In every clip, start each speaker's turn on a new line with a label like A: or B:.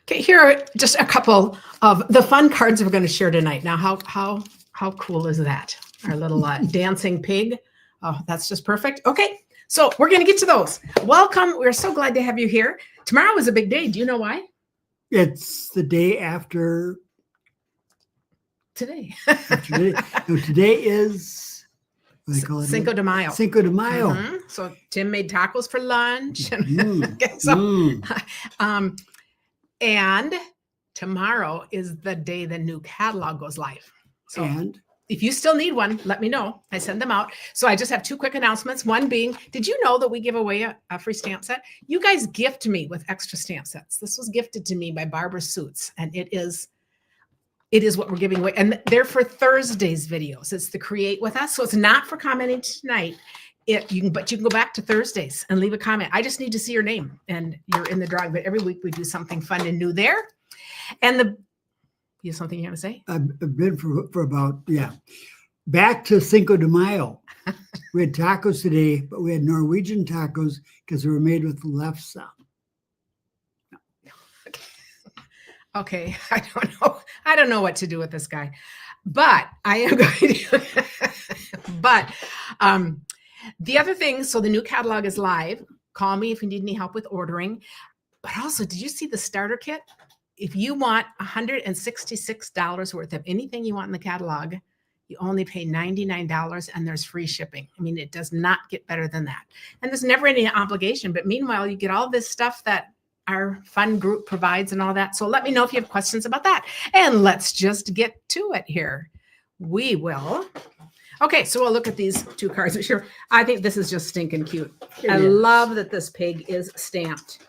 A: Okay, here are just a couple of the fun cards we're going to share tonight. Now, how cool is that? Our little dancing pig. Oh, that's just perfect. Okay, so we're going to get to those. Welcome. We're so glad to have you here. Tomorrow is a big day. Do you know why?
B: It's the day after
A: today.
B: No, today is
A: Cinco de Mayo.
B: Cinco de Mayo.
A: Mm-hmm. So Tim made tacos for lunch. And tomorrow is the day the new catalog goes live. So
B: And
A: if you still need one, let me know. I send them out. So I just have two quick announcements. One being, did you know that we give away a free stamp set? You guys gift me with extra stamp sets. This was gifted to me by Barbara Suits, and it is what we're giving away. And they're for Thursday's videos. It's the Create With Us. So it's not for commenting tonight. But you can go back to Thursdays and leave a comment. I just need to see your name and you're in the drawing. But every week we do something fun and new there. And you have something you want to say?
B: I've been for about, back to Cinco de Mayo. We had tacos today, but we had Norwegian tacos because they were made with lefse.
A: Okay, I don't know what to do with this guy, but I am going to. But the other thing, so the new catalog is live. Call me if you need any help with ordering. But also, did you see the starter kit? If you want $166 worth of anything you want in the catalog, you only pay $99 and there's free shipping. I mean, it does not get better than that. And there's never any obligation. But meanwhile, you get all this stuff that our fun group provides and all that. So let me know if you have questions about that. And let's just get to it here. We will. Okay, so we'll look at these two cards. Sure, I think this is just stinking cute. I love that this pig is stamped.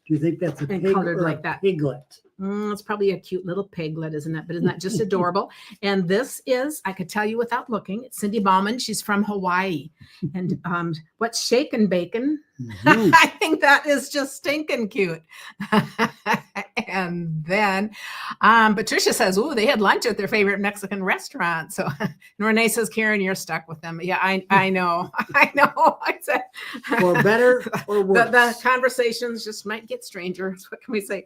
B: Do you think that's a pig
A: colored
B: or
A: like
B: a
A: that?
B: Piglet?
A: It's probably a cute little piglet, isn't it? But isn't that just adorable? And this is, I could tell you without looking, it's Cindy Bauman. She's from Hawaii. And what's shaken bacon? Mm-hmm. I think that is just stinking cute. And then Patricia says, "Ooh, they had lunch at their favorite Mexican restaurant." So Renee says, "Karen, you're stuck with them." Yeah, I know. I know. I said,
B: for better or worse.
A: The conversations just might get stranger. What can we say?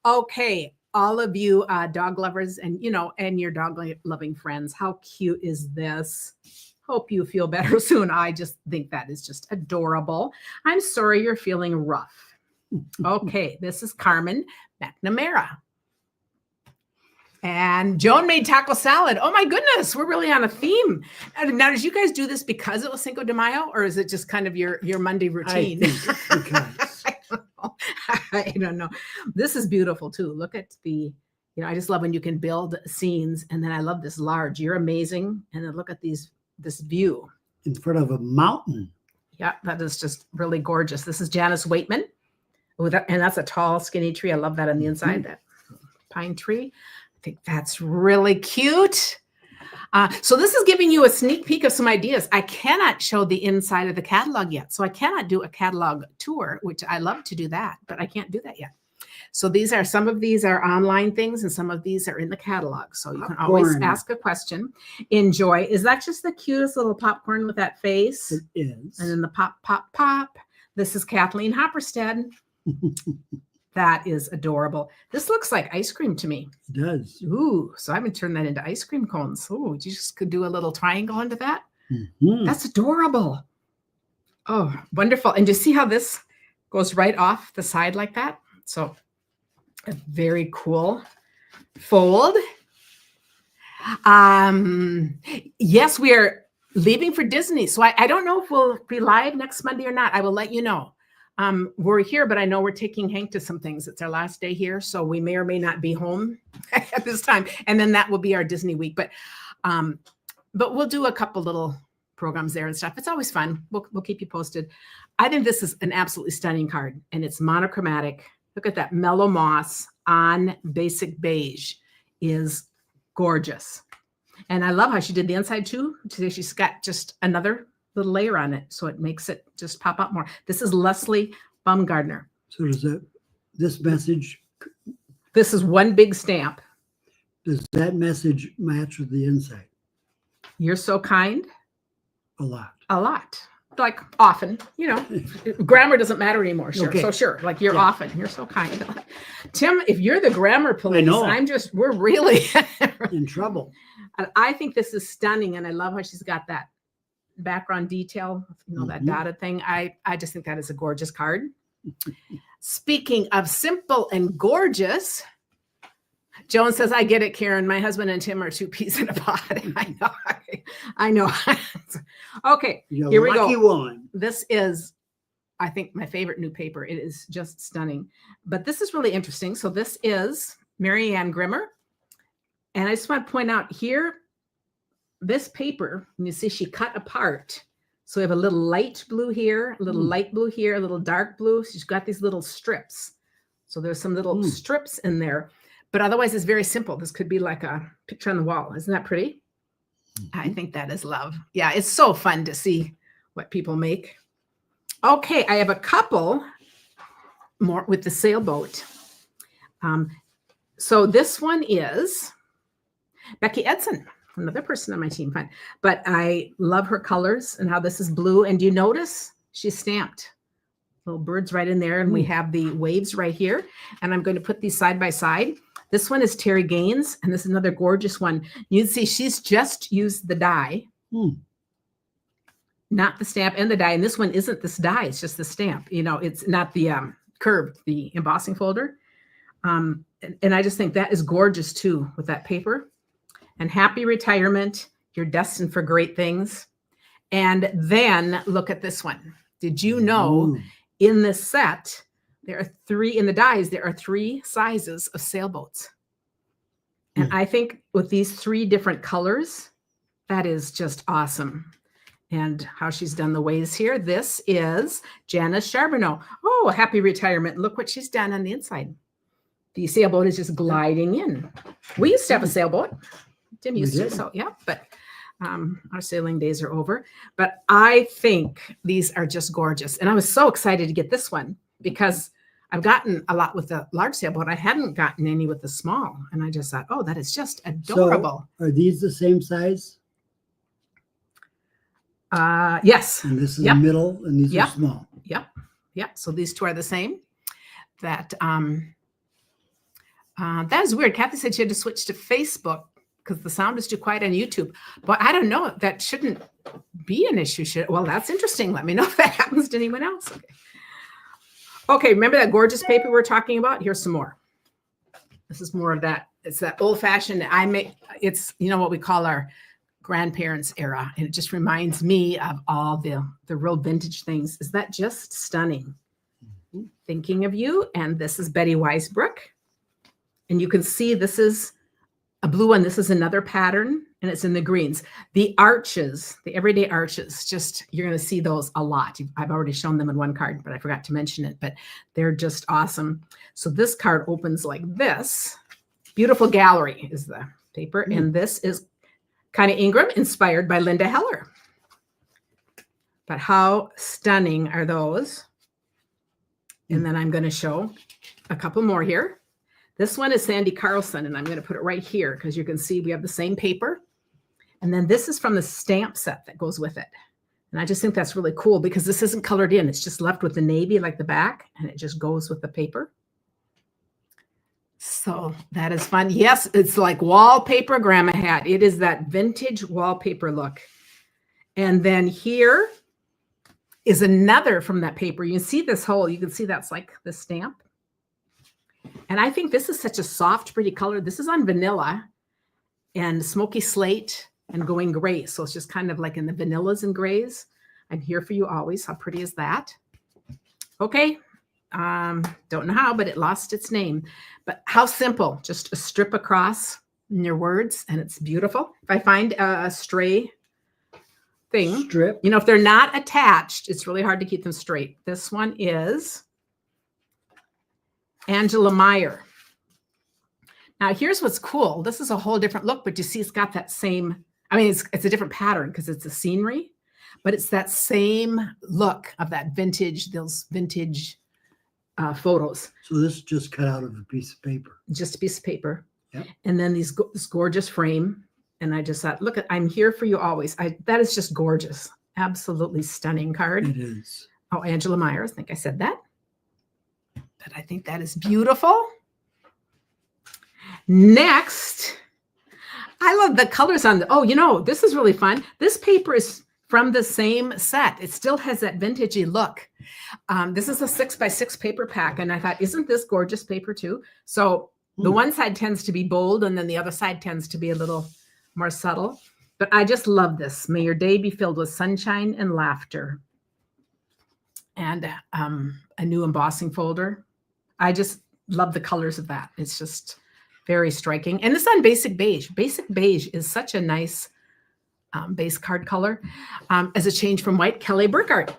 A: Okay, all of you dog lovers and your dog loving friends, how cute is this? Hope you feel better soon. I just think that is just adorable. I'm sorry you're feeling rough. Okay, this is Carmen McNamara. And Joan made taco salad. Oh my goodness, we're really on a theme. Now, did you guys do this because it was Cinco de Mayo, or is it just kind of your Monday routine?
B: I think because.
A: I don't know. This is beautiful too. Look at I just love when you can build scenes. And then I love this large. You're amazing. And then look at this view.
B: In front of a mountain.
A: Yeah, that is just really gorgeous. This is Janice Waitman. Oh, and that's a tall, skinny tree. I love that on the inside, that pine tree. I think that's really cute. So this is giving you a sneak peek of some ideas. I cannot show the inside of the catalog yet. So I cannot do a catalog tour, which I love to do that, but I can't do that yet. So some of these are online things and some of these are in the catalog. So you can always ask a question. Enjoy. Is that just the cutest little popcorn with that face?
B: It is.
A: And then the pop, pop, pop. This is Kathleen Hopperstead. That is adorable. This looks like ice cream to me.
B: It does.
A: Ooh, so I'm going to turn that into ice cream cones. Ooh, you just could do a little triangle into that.
B: Mm-hmm.
A: That's adorable. Oh, wonderful. And you see how this goes right off the side like that? So a very cool fold. Yes, we are leaving for Disney. So I don't know if we'll be live next Monday or not. I will let you know. We're here, but I know we're taking Hank to some things. It's our last day here, so we may or may not be home at this time. And then that will be our Disney week. But we'll do a couple little programs there and stuff. It's always fun. We'll keep you posted. I think this is an absolutely stunning card, and it's monochromatic. Look at that mellow moss on basic beige is gorgeous. And I love how she did the inside too. She's got just another little layer on it, so it makes it just pop up more. This is Leslie Baumgardner.
B: So does this message?
A: This is one big stamp.
B: Does that message match with the inside?
A: You're so kind.
B: A lot.
A: A lot. like often, you know, grammar doesn't matter anymore. Sure.
B: Okay.
A: So sure. Like you're
B: Yeah.
A: often, you're so kind. Tim, if you're the grammar police,
B: know.
A: we're really,
B: In trouble.
A: and I think this is stunning. And I love how she's got that background detail, you know, that
B: Mhm.
A: dotted thing. I just think that is a gorgeous card. Speaking of simple and gorgeous, Joan says, I get it, Karen. My husband and Tim are two peas in a pod. I know. Okay,
B: You're
A: here we
B: lucky
A: go.
B: one.
A: This is, I think, my favorite new paper. It is just stunning. But this is really interesting. So this is Marianne Grimmer. And I just want to point out here, this paper, you see she cut apart. So we have a little light blue here, a little light blue here, a little dark blue. She's got these little strips. So there's some little strips in there. But otherwise, it's very simple. This could be like a picture on the wall. Isn't that pretty? I think that is love. Yeah, it's so fun to see what people make. Okay, I have a couple more with the Sailboat. So this one is Becky Edson, another person on my team. Fun. But I love her colors and how this is blue. And do you notice she's stamped? Little birds right in there. And we have the waves right here. And I'm going to put these side by side. This one is Terry Gaines, and this is another gorgeous one. You see she's just used the die, not the stamp and the die. And this one isn't this die, it's just the stamp. You know, it's not the curved, the embossing folder. And I just think that is gorgeous too with that paper. And happy retirement. You're destined for great things. And then look at this one. Did you know in this set, there are three, in the dies, there are three sizes of sailboats. And I think with these three different colors, that is just awesome. And how she's done the waves here. This is Janice Charbonneau. Oh, happy retirement. Look what she's done on the inside. The sailboat is just gliding in. We used to have a sailboat. Tim used to, so yeah, but our sailing days are over. But I think these are just gorgeous. And I was so excited to get this one because I've gotten a lot with the large sailboat. I hadn't gotten any with the small. And I just thought, oh, that is just adorable.
B: So are these the same size?
A: Yes.
B: And this is the middle, and these are small.
A: Yep. Yep. So these two are the same. That is weird. Kathy said she had to switch to Facebook because the sound is too quiet on YouTube. But I don't know. That shouldn't be an issue. Well, that's interesting. Let me know if that happens to anyone else. Okay, remember that gorgeous paper we're talking about? Here's some more. This is more of that. It's that old-fashioned. It's, you know, what we call our grandparents' era. And it just reminds me of all the real vintage things. Is that just stunning? Thinking of you. And this is Betty Weisbrook. And you can see this is a blue one. This is another pattern, and it's in the greens. The arches, the everyday arches, just, you're going to see those a lot. I've already shown them in one card, but I forgot to mention it, but they're just awesome. So this card opens like this. Beautiful Gallery is the paper, and this is kind of Ingram, inspired by Linda Heller. But how stunning are those? And then I'm going to show a couple more here. This one is Sandy Carlson, and I'm going to put it right here because you can see we have the same paper. And then this is from the stamp set that goes with it. And I just think that's really cool because this isn't colored in. It's just left with the navy like the back, and it just goes with the paper. So that is fun. Yes, it's like wallpaper Grandma had. It is that vintage wallpaper look. And then here is another from that paper. You can see this whole, you can see that's like the stamp. And I think this is such a soft, pretty color. This is on vanilla and smoky slate and going gray. So it's just kind of like in the vanillas and grays. I'm here for you always. How pretty is that? Okay. Don't know how, but it lost its name. But how simple. Just a strip across in your words, and it's beautiful. If I find a stray thing, you know, if they're not attached, it's really hard to keep them straight. This one is Angela Meyer. Now, here's what's cool. This is a whole different look, but you see it's got that same, I mean, it's a different pattern because it's a scenery, but it's that same look of that vintage, those vintage photos.
B: So this is just cut out of a piece of paper.
A: Just a piece of paper.
B: Yep.
A: And then this gorgeous frame. And I just thought, look, I'm here for you always. That is just gorgeous. Absolutely stunning card.
B: It is.
A: Oh, Angela Myers, I think I said that. But I think that is beautiful. Next, I love the colors on the, oh, you know, this is really fun. This paper is from the same set. It still has that vintagey look. This is a 6x6 paper pack. And I thought, isn't this gorgeous paper too? So the one side tends to be bold and then the other side tends to be a little more subtle. But I just love this. May your day be filled with sunshine and laughter. And a new embossing folder. I just love the colors of that. It's just very striking. And it's on basic beige. Basic beige is such a nice base card color as a change from white. Kelly Burkhart.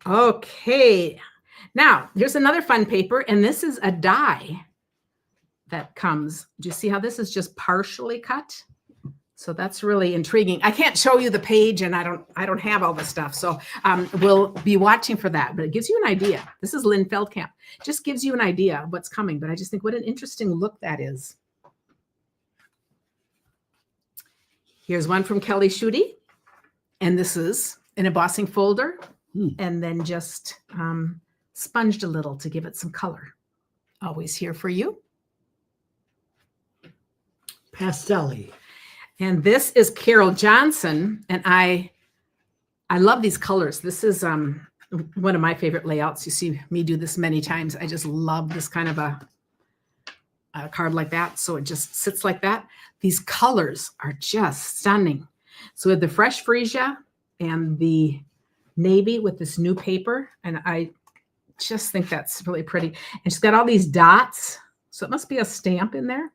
A: Okay. Now, here's another fun paper, and this is a die that comes. Do you see how this is just partially cut? So that's really intriguing. I can't show you the page, and I don't have all the stuff. So we'll be watching for that. But it gives you an idea. This is Lynn Feldkamp. Just gives you an idea of what's coming. But I just think what an interesting look that is. Here's one from Kelly Schutte. And this is an embossing folder. And then just sponged a little to give it some color. Always here for you.
B: Pastelli.
A: And this is Carol Johnson, and I love these colors. This is one of my favorite layouts. You see me do this many times. I just love this kind of a card like that. So it just sits like that. These colors are just stunning. So we have the fresh freesia and the navy with this new paper, and I just think that's really pretty. And she's got all these dots, so it must be a stamp in there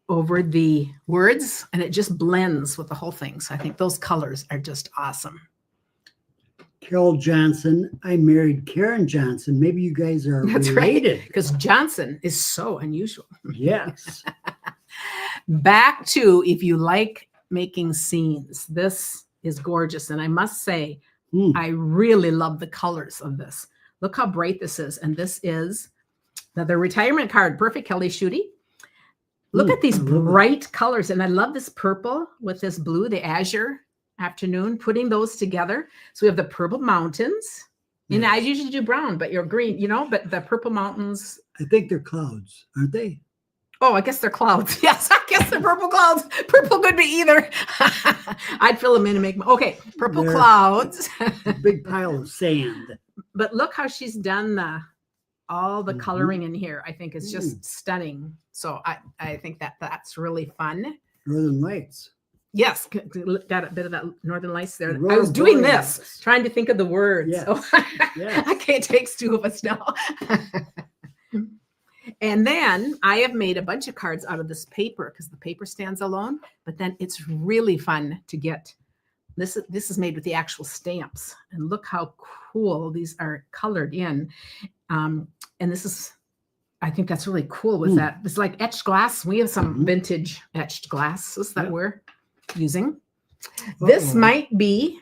A: over the words, and it just blends with the whole thing. So I think those colors are just awesome.
B: Carol Johnson. I married Karen Johnson. Maybe you guys are related.
A: Because Johnson is so unusual.
B: Yes.
A: Back to, if you like making scenes, this is gorgeous. And I must say, I really love the colors of this. Look how bright this is. And this is the retirement card. Perfect, Kelly Schutte. Look at these bright colors. And I love this purple with this blue, the azure afternoon, putting those together. So we have the purple mountains. And I usually do brown, but you're green, you know, but the purple mountains.
B: I think they're clouds, aren't they?
A: Oh, I guess they're clouds. Yes, I guess they're purple clouds. Purple could be either. I'd fill them in and make them. Okay, purple clouds.
B: A big pile of sand.
A: But look how she's done all the coloring in here. I think it's just stunning. So I think that's really fun.
B: Northern Lights.
A: Yes, got a bit of that Northern Lights there. I was doing this, trying to think of the words.
B: Yes.
A: So it takes two of us now. And then I have made a bunch of cards out of this paper because the paper stands alone. But then it's really fun to get. This is made with the actual stamps. And look how cool these are colored in. And this is, I think that's really cool with that. It's like etched glass. We have some vintage etched glasses that we're using. This might be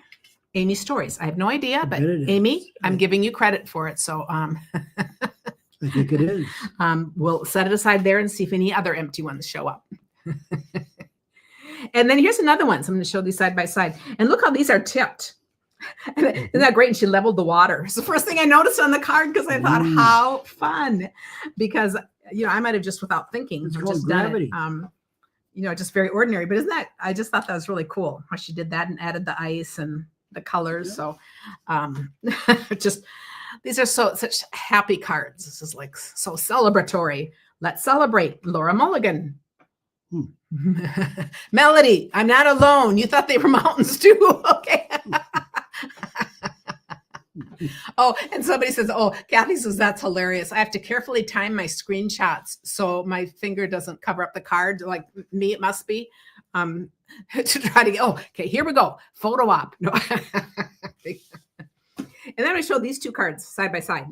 A: Amy's Stories. I have no idea, but Amy, I'm giving you credit for it. So
B: I think it is.
A: We'll set it aside there and see if any other empty ones show up. And then here's another one. So I'm going to show these side by side. And look how these are tipped. Isn't that great? And she leveled the water. It's the first thing I noticed on the card because I thought, how fun. Because, you know, I might have just without thinking, just gravity. Done it. You know, just very ordinary. But isn't that, I just thought that was really cool how she did that and added the ice and the colors. Yeah. So just, these are such happy cards. This is like so celebratory. Let's celebrate. Laura Mulligan. Melody, I'm not alone. You thought they were mountains too. Okay. Oh, and somebody says, oh, Kathy says, that's hilarious. I have to carefully time my screenshots so my finger doesn't cover up the card. Like me, it must be. To try to, okay, here we go. Photo op. No. And then I show these two cards side by side.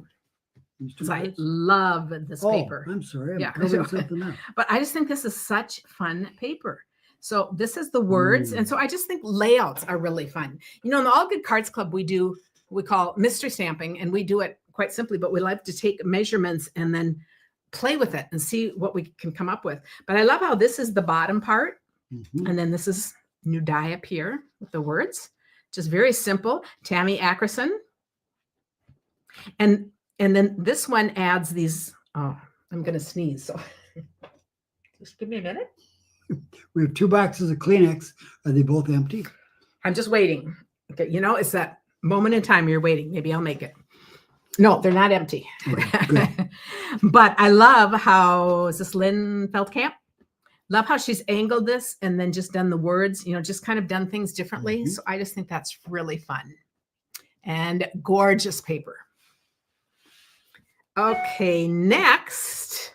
A: I love this paper.
B: I'm sorry. I'm covering something up.
A: But I just think this is such fun paper. So this is the words. And so I just think layouts are really fun. You know, in the All Good Cards Club, we call mystery stamping, and we do it quite simply, but we like to take measurements and then play with it and see what we can come up with. But I love how this is the bottom part. And then this is new die up here with the words. Just very simple. Tammy Ackerson. And then this one adds these. Oh, I'm going to sneeze. So just give me a minute.
B: We have 2 boxes of Kleenex. Are they both empty?
A: I'm just waiting. Okay, it's that moment in time you're waiting. Maybe I'll make it. No, they're not empty.
B: Okay,
A: But I love how, is this Lynn Feldkamp? Love how she's angled this and then just done the words, just kind of done things differently. So I just think that's really fun. And gorgeous paper. Okay, next.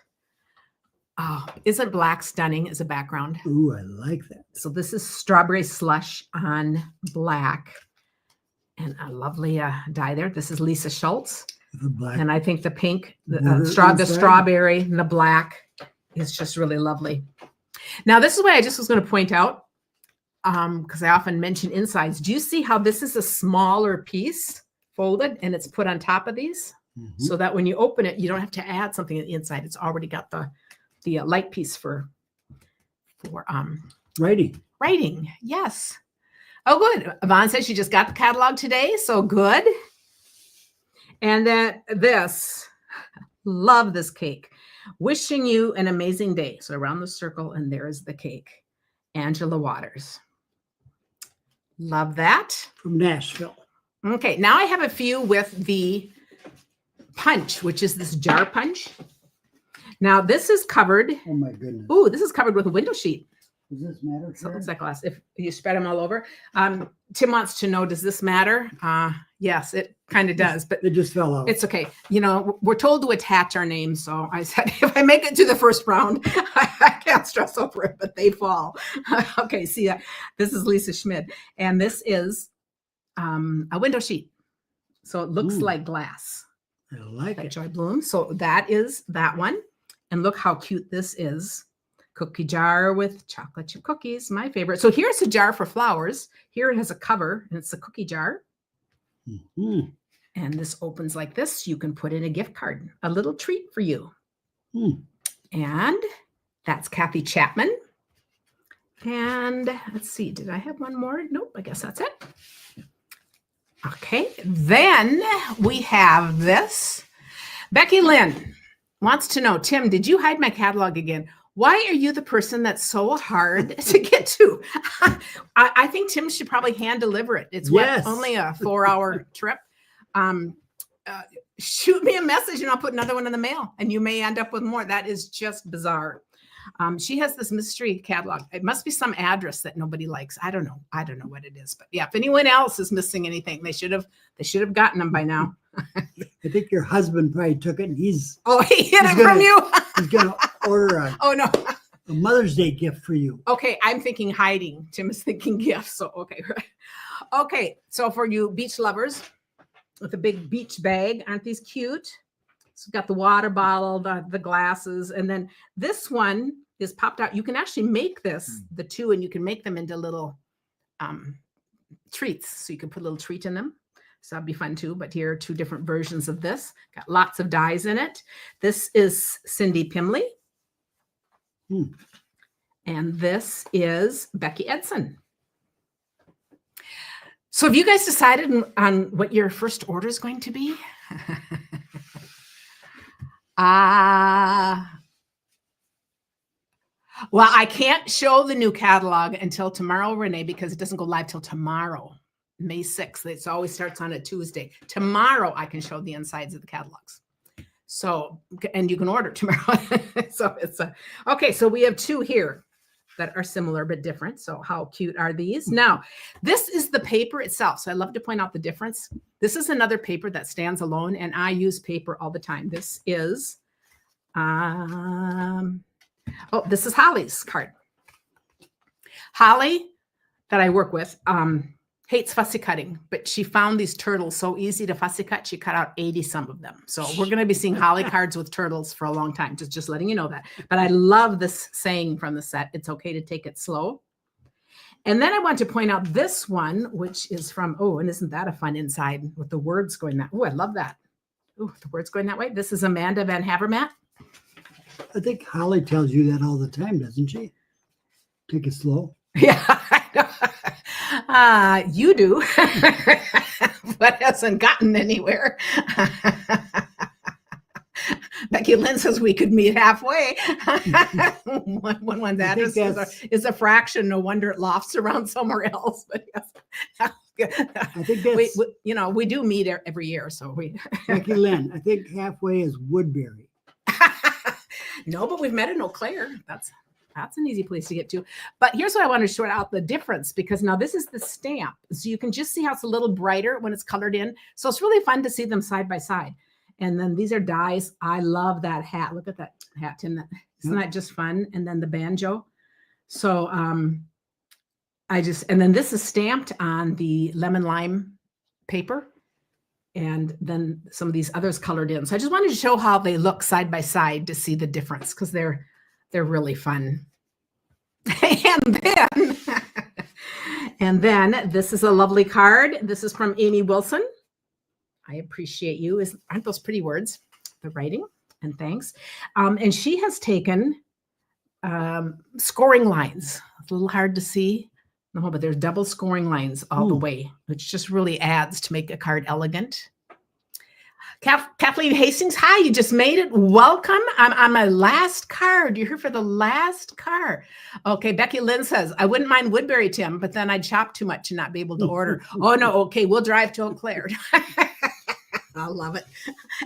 A: Oh, isn't black stunning as a background?
B: Ooh, I like that.
A: So this is strawberry slush on black. And a lovely die there. This is Lisa Schultz.
B: The black.
A: And I think the pink, the
B: Inside.
A: strawberry and the black is just really lovely. Now, this is what I just was going to point out, because I often mention insides. Do you see how this is a smaller piece folded and it's put on top of these? So that when you open it, you don't have to add something on the inside. It's already got the light piece for writing. Yes. Oh, good. Yvonne says she just got the catalog today. So good. And then this, love this cake. Wishing you an amazing day. So around the circle, and there is the cake. Angela Waters. Love that.
B: From Nashville.
A: Okay, now I have a few with the punch, which is this jar punch. Now this is covered.
B: Oh my goodness.
A: Ooh, this is covered with a window sheet.
B: Does this matter?
A: So it looks like glass. If you spread them all over. Tim wants to know, does this matter? Yes, it kind of does, but
B: it just fell out.
A: it's okay. We're told to attach our names. So I said, if I make it to the first round, I can't stress over it, but they fall. Okay, see, this is Lisa Schmid. And this is a window sheet. So it looks like glass.
B: I like it.
A: Joy Bloom. So that is that one. And look how cute this is. Cookie jar with chocolate chip cookies, my favorite. So here's a jar for flowers. Here it has a cover, and it's a cookie jar. And this opens like this. You can put in a gift card, a little treat for you. And that's Kathy Chapman. And let's see, did I have one more? Nope, I guess that's it. Okay, then we have this. Becky Lynn wants to know, Tim, did you hide my catalog again? Why are you the person that's so hard to get to? I think Tim should probably hand deliver it. It's only a 4-hour trip. Shoot me a message and I'll put another one in the mail and you may end up with more. That is just bizarre. She has this mystery catalog. It must be some address that nobody likes. I don't know what it is, but yeah, if anyone else is missing anything, they should have gotten them by now.
B: I think your husband probably took it and he hid
A: it from you.
B: He's going to order a Mother's Day gift for you.
A: Okay, I'm thinking hiding. Tim is thinking gifts. So, okay. Okay, so for you beach lovers with a big beach bag, aren't these cute? It's got the water bottle, the glasses, and then this one is popped out. You can actually make this, the two, and you can make them into little treats. So you can put a little treat in them. So that'd be fun too. But here are 2 different versions of this. Got lots of dies in it. This is Cindy Pimley. And this is Becky Edson. So have you guys decided on what your first order is going to be? Well, I can't show the new catalog until tomorrow, Renee, because it doesn't go live till tomorrow, May 6th. It always starts on a Tuesday. Tomorrow, I can show the insides of the catalogs. So, and you can order tomorrow. So it's okay. So we have 2 here that are similar but different. So how cute are these? Now, this is the paper itself. So I love to point out the difference. This is another paper that stands alone, and I use paper all the time. This is, this is Holly's card. Holly, that I work with, hates fussy cutting, but she found these turtles so easy to fussy cut. She cut out 80 some of them. So we're going to be seeing Holly cards with turtles for a long time. Just letting you know that. But I love this saying from the set. It's okay to take it slow. And then I want to point out this one, which is from, and isn't that a fun inside with the words going that? Oh, I love that. Oh, the words going that way. This is Amanda Van Havermaet.
B: I think Holly tells you that all the time, doesn't she? Take it slow.
A: Yeah, I know. You do, but hasn't gotten anywhere. Becky Lynn says we could meet halfway. One one's address is a fraction. No wonder it lofts around somewhere else. But yes,
B: I think that's
A: we do meet every year. So we
B: Becky Lynn. I think halfway is Woodbury.
A: No, but we've met in Eau Claire. That's an easy place to get to. But here's what I want to show out the difference, because now this is the stamp. So you can just see how it's a little brighter when it's colored in. So it's really fun to see them side by side. And then these are dies. I love that hat. Look at that hat, Tim. Isn't that just fun? And then the banjo. So and then this is stamped on the lemon lime paper. And then some of these others colored in. So I just wanted to show how they look side by side to see the difference, because they're really fun. And then this is a lovely card. This is from Amy Wilson. I appreciate you. Aren't those pretty words? The writing, and thanks. And she has taken scoring lines. It's a little hard to see. No, but there's double scoring lines all the way, which just really adds to make a card elegant. Kathleen Hastings, hi, you just made it. Welcome. I'm on my last card. You're here for the last card. Okay, Becky Lynn says, I wouldn't mind Woodbury, Tim, but then I'd shop too much and not be able to order. Oh, no, okay, we'll drive to Eau Claire. I love it.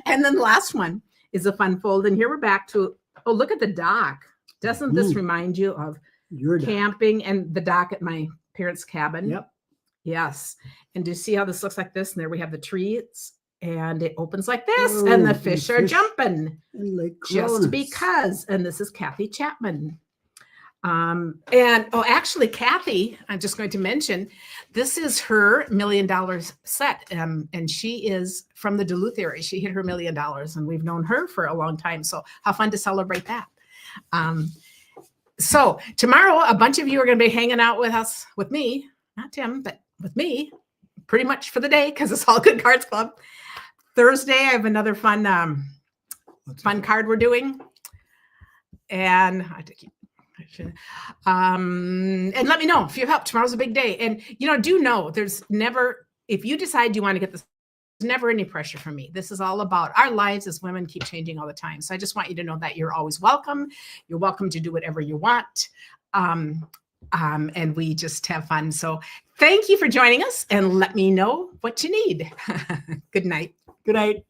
A: And then the last one is a fun fold. And here we're back to, oh, look at the dock. Doesn't this remind you of your camping and the dock at my parents' cabin?
B: Yep.
A: Yes. And do you see how this looks like this? And there we have the trees. And it opens like this, and the fish are jumping just because. And this is Kathy Chapman. Actually, Kathy, I'm just going to mention, this is her $1 million set. And she is from the Duluth area. She hit her $1 million, and we've known her for a long time. So how fun to celebrate that. So tomorrow, a bunch of you are going to be hanging out with me, not Tim, but with me, pretty much for the day, because it's All Good Cards Club. Thursday, I have another fun card we're doing. And and let me know if you help. Tomorrow's a big day. And, do know there's never, if you decide you want to get this, there's never any pressure from me. This is all about our lives as women keep changing all the time. So I just want you to know that you're always welcome. You're welcome to do whatever you want. And we just have fun. So thank you for joining us, and let me know what you need. Good night.
B: Good night.